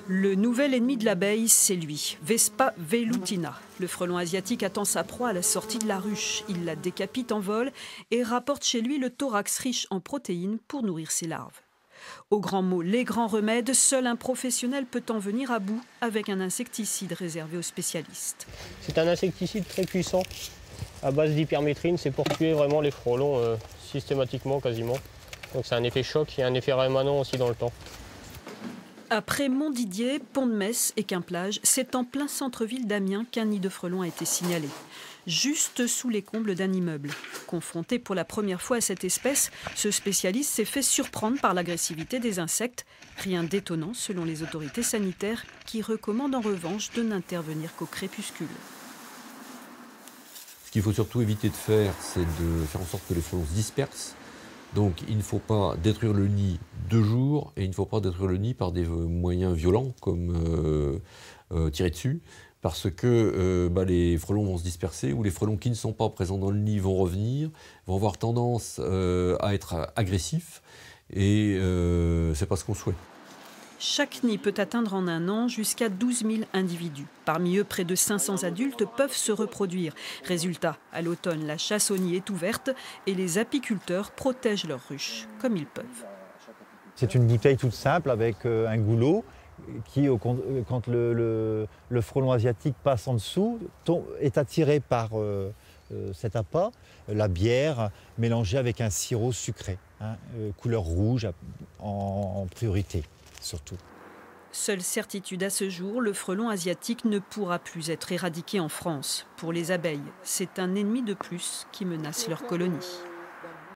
Le nouvel ennemi de l'abeille, c'est lui, Vespa velutina. Le frelon asiatique attend sa proie à la sortie de la ruche. Il la décapite en vol et rapporte chez lui le thorax riche en protéines pour nourrir ses larves. Au grand mot, les grands remèdes, seul un professionnel peut en venir à bout avec un insecticide réservé aux spécialistes. C'est un insecticide très puissant à base d'hypermétrine, c'est pour tuer vraiment les frelons systématiquement quasiment. Donc c'est un effet choc et un effet rémanent aussi dans le temps. Après Montdidier, Pont-de-Metz et Quimplage, c'est en plein centre-ville d'Amiens qu'un nid de frelons a été signalé. Juste sous les combles d'un immeuble. Confronté pour la première fois à cette espèce, ce spécialiste s'est fait surprendre par l'agressivité des insectes. Rien d'étonnant selon les autorités sanitaires qui recommandent en revanche de n'intervenir qu'au crépuscule. Ce qu'il faut surtout éviter de faire, c'est de faire en sorte que les frelons se dispersent. Donc il ne faut pas détruire le nid de jour et il ne faut pas détruire le nid par des moyens violents comme tirer dessus, parce que les frelons vont se disperser ou les frelons qui ne sont pas présents dans le nid vont revenir, vont avoir tendance à être agressifs et c'est pas ce qu'on souhaite. Chaque nid peut atteindre en un an jusqu'à 12 000 individus. Parmi eux, près de 500 adultes peuvent se reproduire. Résultat, à l'automne, la chasse aux nids est ouverte et les apiculteurs protègent leurs ruches comme ils peuvent. C'est une bouteille toute simple avec un goulot qui, quand le frelon asiatique passe en dessous, est attiré par cet appât, la bière mélangée avec un sirop sucré, couleur rouge en priorité. Surtout. Seule certitude à ce jour, le frelon asiatique ne pourra plus être éradiqué en France. Pour les abeilles, c'est un ennemi de plus qui menace leur colonie.